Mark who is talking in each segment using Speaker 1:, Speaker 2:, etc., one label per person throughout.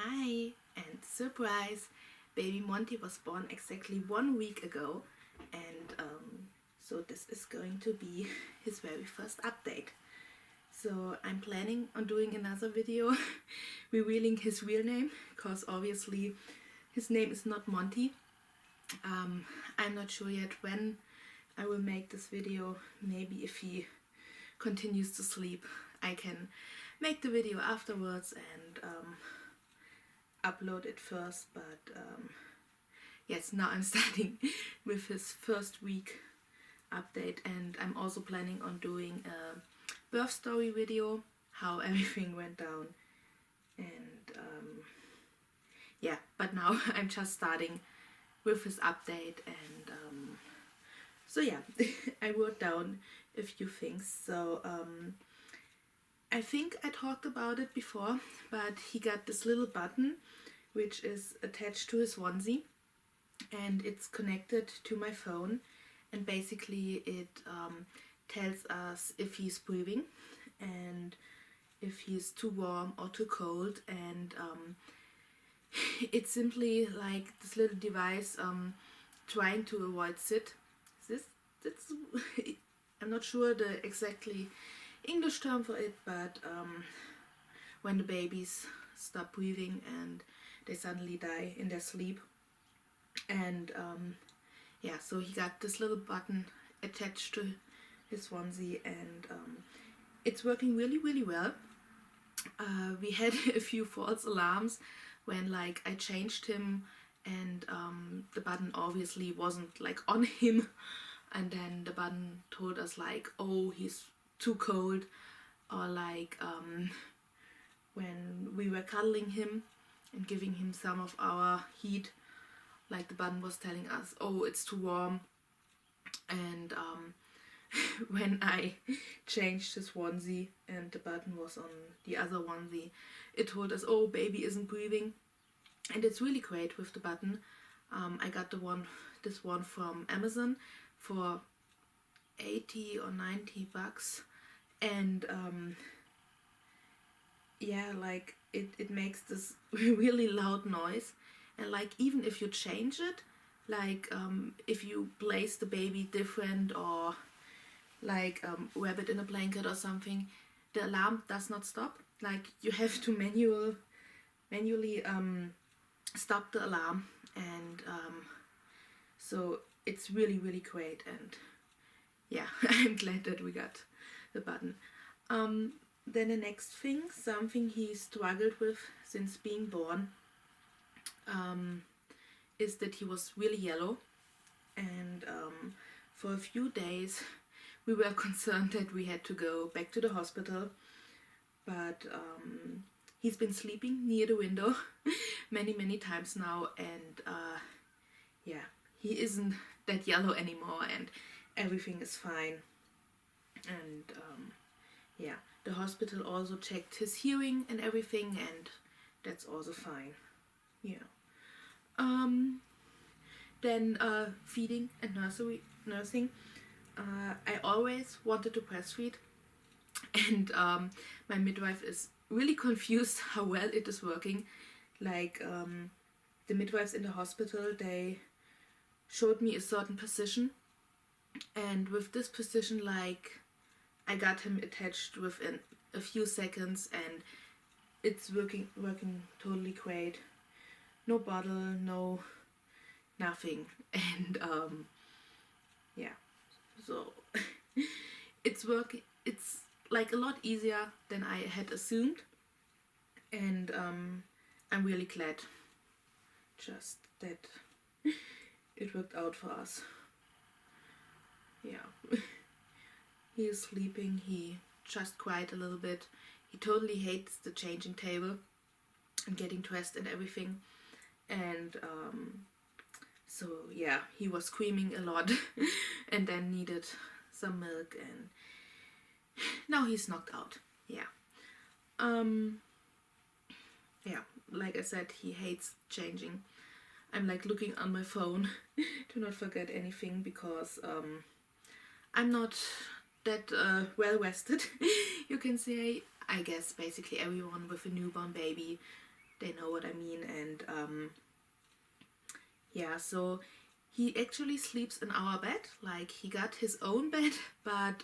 Speaker 1: Hi, and surprise! Baby Monty was born exactly 1 week ago, and so this is going to be his very first update. So I'm planning on doing another video revealing his real name, because obviously his name is not Monty. I'm not sure yet when I will make this video. Maybe if he continues to sleep, I can make the video afterwards and upload it first, but yes, now I'm starting with his first week update, and I'm also planning on doing a birth story video, how everything went down, and yeah, but now I'm just starting with his update, and so yeah, I wrote down a few things. So I think I talked about it before, but he got this little button which is attached to his onesie, and it's connected to my phone, and basically it tells us if he's breathing and if he's too warm or too cold, and it's simply like this little device trying to avoid sit. That's I'm not sure the exactly English term for it, but when the babies stop breathing and they suddenly die in their sleep. And yeah, so he got this little button attached to his onesie, and it's working really well. We had a few false alarms when like I changed him, and the button obviously wasn't like on him, and then the button told us like, oh, he's too cold, or like when we were cuddling him and giving him some of our heat, like the button was telling us, oh, it's too warm. And when I changed his onesie and the button was on the other onesie, it told us, oh, baby isn't breathing. And it's really great with the button. I got this one from Amazon for 80 or 90 bucks, and yeah, like it makes this really loud noise, and like even if you change it, like if you place the baby different, or like wrap it in a blanket or something, the alarm does not stop. Like you have to manually stop the alarm, and so it's really great, and yeah, I'm glad that we got the button. Then the next thing, something he struggled with since being born, is that he was really yellow, and for a few days we were concerned that we had to go back to the hospital, but he's been sleeping near the window many times now, and yeah, he isn't that yellow anymore, and everything is fine. And yeah, the hospital also checked his hearing and everything, and that's also fine. Yeah. Then feeding and nursing. I always wanted to breastfeed, and my midwife is really confused how well it is working. Like the midwives in the hospital, they showed me a certain position, and with this position, like I got him attached within a few seconds, and it's working totally great. No bottle, no nothing, and yeah, so it's working. It's like a lot easier than I had assumed, and I'm really glad just that it worked out for us. Yeah. He is sleeping, he just cried a little bit. He totally hates the changing table and getting dressed and everything. And so yeah, he was screaming a lot and then needed some milk, and now he's knocked out. Yeah. Yeah, like I said, he hates changing. I'm like looking on my phone to not forget anything, because I'm not that well rested, you can say. I guess basically everyone with a newborn baby they know what I mean. And yeah, so he actually sleeps in our bed. Like, he got his own bed, but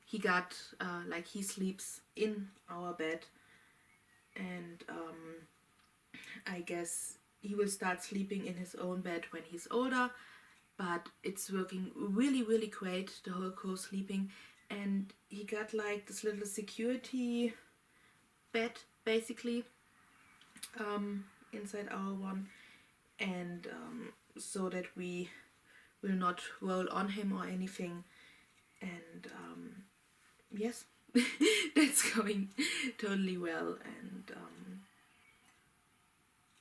Speaker 1: he got like, he sleeps in our bed. And I guess he will start sleeping in his own bed when he's older, but it's working really, really great, the whole co-sleeping. And he got like this little security bed basically inside our one, and so that we will not roll on him or anything. And yes, that's going totally well. And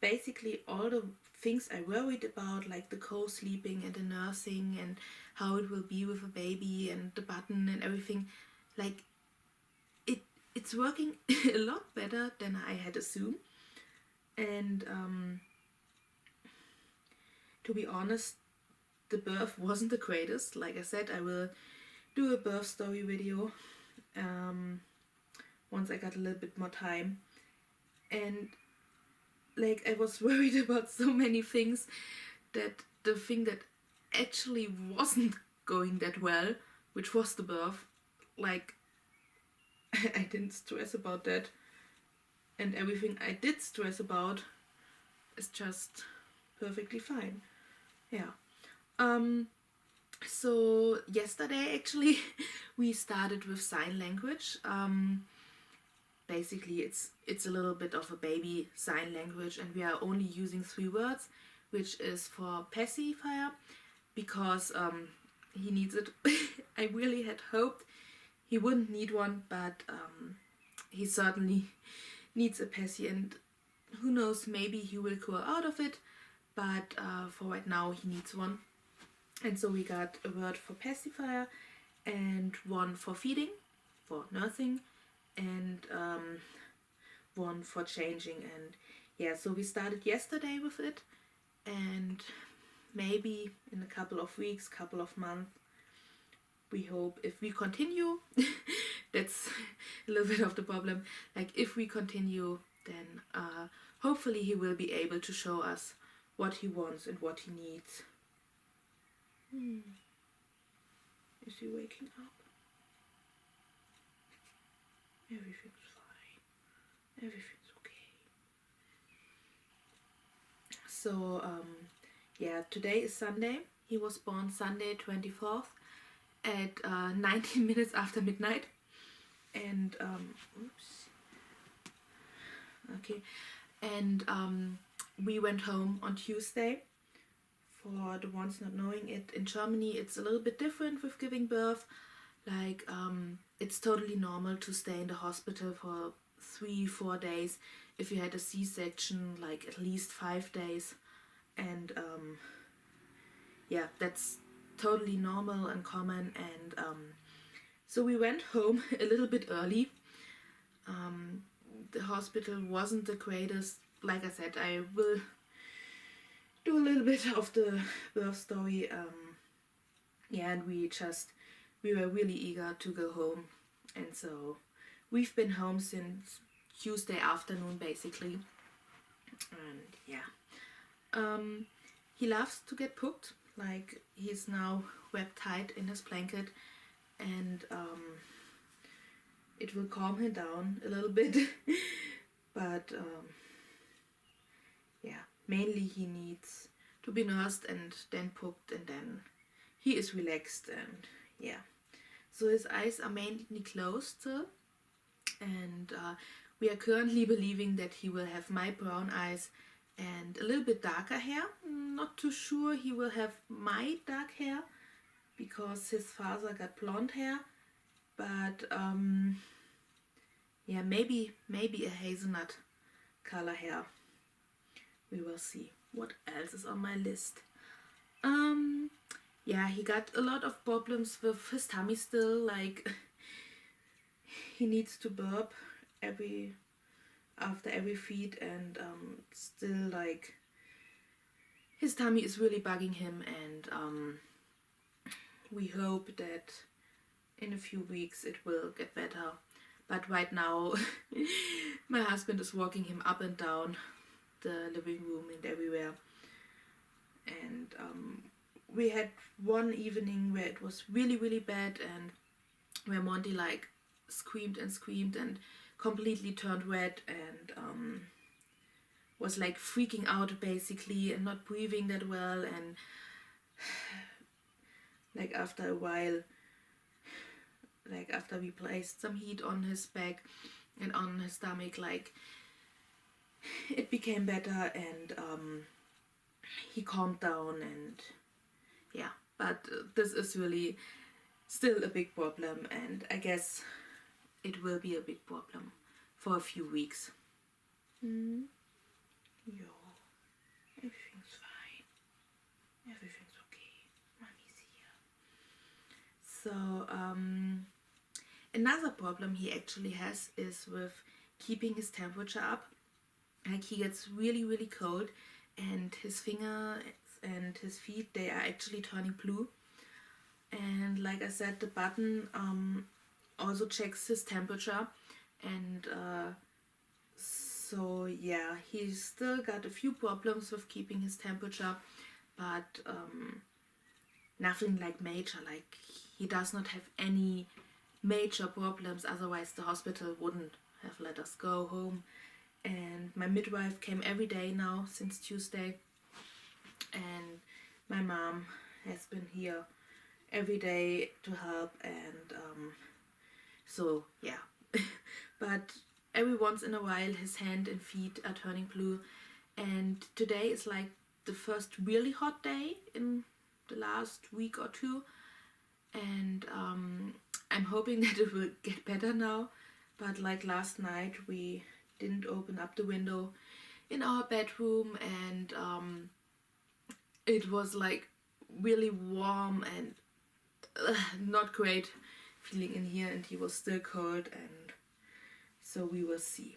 Speaker 1: basically all the things I worried about, like the co-sleeping and the nursing and how it will be with a baby and the button and everything, like it's working a lot better than I had assumed. And to be honest, the birth wasn't the greatest. Like I said, I will do a birth story video once I got a little bit more time. And like, I was worried about so many things, that the thing that actually wasn't going that well, which was the birth, like, I didn't stress about that. And everything I did stress about is just perfectly fine. Yeah. So yesterday actually we started with sign language. Basically it's a little bit of a baby sign language, and we are only using 3 words, which is for pacifier, because he needs it. I really had hoped he wouldn't need one, but he certainly needs a paci, and who knows, maybe he will grow out of it, but for right now he needs one. And so we got a word for pacifier and one for feeding, for nursing, and one for changing. And yeah, so we started yesterday with it, and maybe in a couple of weeks, couple of months, we hope, if we continue, that's a little bit of the problem, like if we continue, then hopefully he will be able to show us what he wants and what he needs. Is he waking up? Everything's fine. Everything's okay. So yeah, today is Sunday. He was born Sunday 24th at 19 minutes after midnight. And oops. Okay. And we went home on Tuesday. For the ones not knowing it, in Germany it's a little bit different with giving birth. Like it's totally normal to stay in the hospital for 3-4 days. If you had a C-section, like at least 5 days. And yeah, that's totally normal and common. And so we went home a little bit early. The hospital wasn't the greatest. Like I said, I will do a little bit of the birth story. Yeah, and we were really eager to go home, and so we've been home since Tuesday afternoon basically. And yeah, he loves to get poked. Like, he's now wrapped tight in his blanket, and it will calm him down a little bit. But yeah, mainly he needs to be nursed and then poked, and then he is relaxed. And yeah, so his eyes are mainly closed still, and we are currently believing that he will have my brown eyes and a little bit darker hair. Not too sure he will have my dark hair, because his father got blonde hair, but yeah, maybe a hazelnut color hair. We will see. What else is on my list? Yeah, he got a lot of problems with his tummy still. Like, he needs to burp after every feed, and still, like, his tummy is really bugging him. And we hope that in a few weeks it will get better. But right now, my husband is walking him up and down the living room and everywhere. And we had one evening where it was really, really bad, and where Monty like screamed and screamed and completely turned red, and was like freaking out basically and not breathing that well. And like after a while, like after we placed some heat on his back and on his stomach, like it became better, and he calmed down. And yeah, but this is really still a big problem, and I guess it will be a big problem for a few weeks. Yo, everything's fine. Everything's okay. Mommy's here. So, another problem he actually has is with keeping his temperature up. Like he gets really, really cold, and his fingers and his feet, they are actually turning blue. And like I said, the button also checks his temperature, and so yeah, he's still got a few problems with keeping his temperature, but nothing like major. Like he does not have any major problems, otherwise the hospital wouldn't have let us go home. And my midwife came every day now since Tuesday, and my mom has been here every day to help. And so yeah, but every once in a while his hand and feet are turning blue, and today is like the first really hot day in the last week or two, and I'm hoping that it will get better now. But like last night we didn't open up the window in our bedroom, and it was like really warm and not great feeling in here, and he was still cold, and so we will see.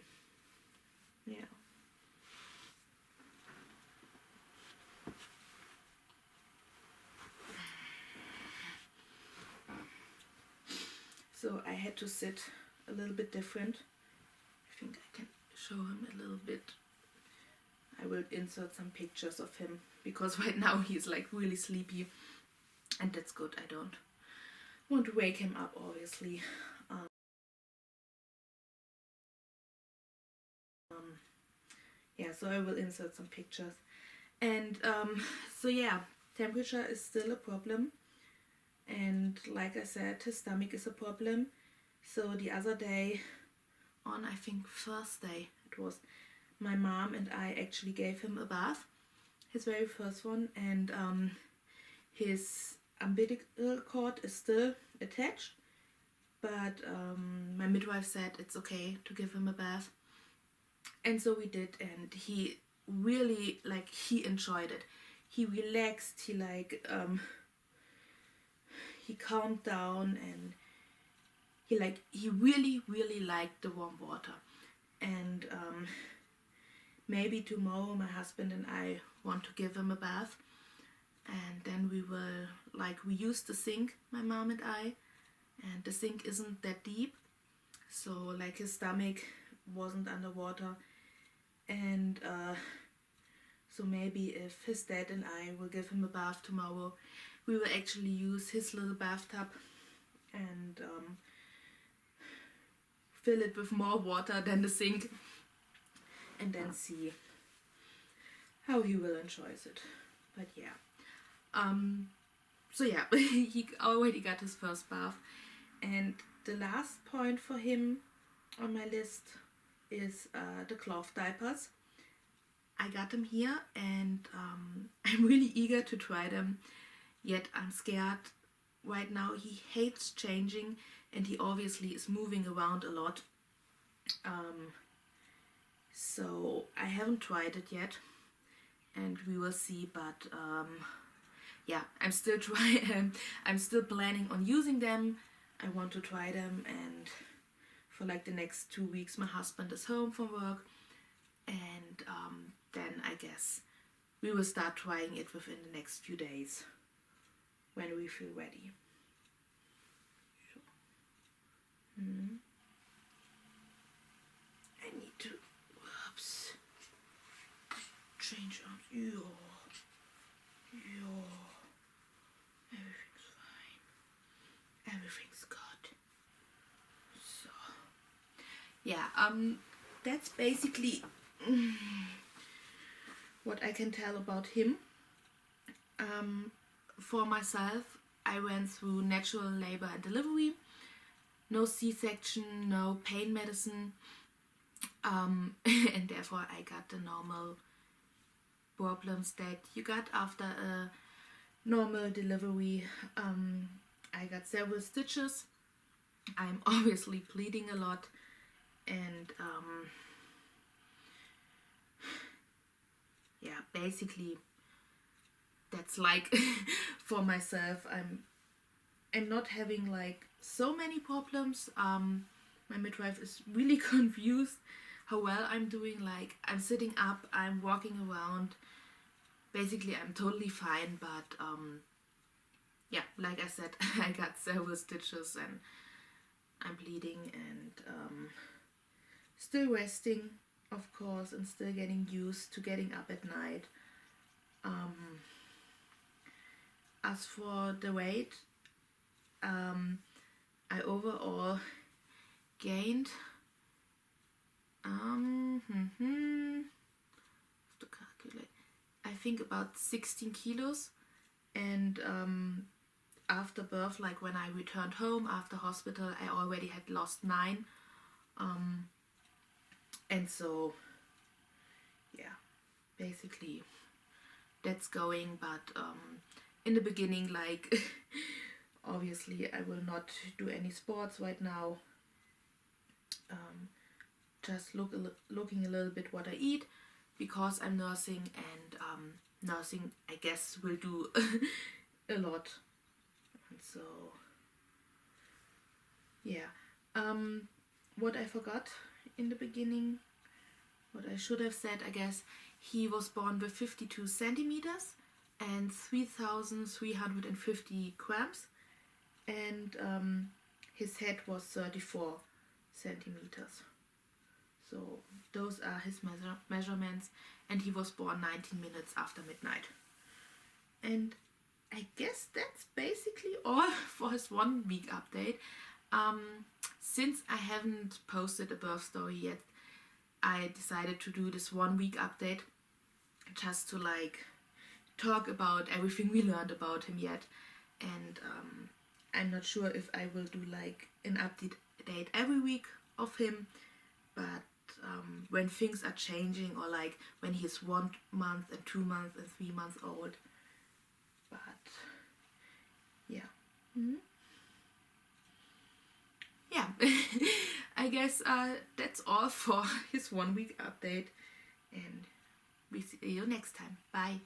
Speaker 1: Yeah. So I had to sit a little bit different. I think I can show him a little bit. I will insert some pictures of him, because right now he's like really sleepy, and that's good. I don't want to wake him up, obviously. Yeah, so I will insert some pictures. And so yeah, temperature is still a problem, and like I said, his stomach is a problem. So the other day, on I think Thursday it was, my mom and I actually gave him a bath, his very first one, and his umbilical cord is still attached, but my midwife said it's okay to give him a bath, and so we did, and he really, like, he enjoyed it. He relaxed, he like he calmed down, and he really, really liked the warm water. And maybe tomorrow my husband and I want to give him a bath, and then we will, like, we use the sink, my mom and I, and the sink isn't that deep, so like his stomach wasn't underwater. And so maybe if his dad and I will give him a bath tomorrow, we will actually use his little bathtub and fill it with more water than the sink, and then see how he will enjoy it. But yeah, so yeah, he already got his first bath. And the last point for him on my list is the cloth diapers. I got them here, and I'm really eager to try them, yet I'm scared. Right now he hates changing, and he obviously is moving around a lot. So I haven't tried it yet, and we will see. But yeah, I'm still I'm still planning on using them. I want to try them, and for like the next 2 weeks my husband is home from work, and then I guess we will start trying it within the next few days when we feel ready. Sure. change arms. Yo. Everything's fine. Everything's good. So yeah, that's basically what I can tell about him. For myself, I went through natural labor and delivery, no C-section, no pain medicine, and therefore I got the normal problems that you got after a normal delivery. I got several stitches. I'm obviously bleeding a lot, and yeah, basically that's like for myself. I'm not having like so many problems. My midwife is really confused how well I'm doing. Like, I'm sitting up, I'm walking around. Basically, I'm totally fine, but yeah, like I said, I got several stitches and I'm bleeding and still resting, of course, and still getting used to getting up at night. As for the weight, I overall gained have to calculate, I think about 16 kilos, and after birth, like when I returned home after hospital, I already had lost 9, and so yeah, basically that's going, but in the beginning, like obviously I will not do any sports right now, just looking a little bit what I eat, because I'm nursing, and nursing, I guess, will do a lot. And so yeah, what I forgot in the beginning, what I should have said, I guess, he was born with 52 centimeters and 3,350 grams, and his head was 34 centimeters. So those are his measurements, and he was born 19 minutes after midnight. And I guess that's basically all for his 1 week update. Since I haven't posted a birth story yet, I decided to do this 1 week update just to like talk about everything we learned about him yet. And I'm not sure if I will do like an update every week of him, but when things are changing, or like when he's 1 month and 2 months and 3 months old. But yeah. Yeah, I guess that's all for his 1 week update, and we see you next time. Bye.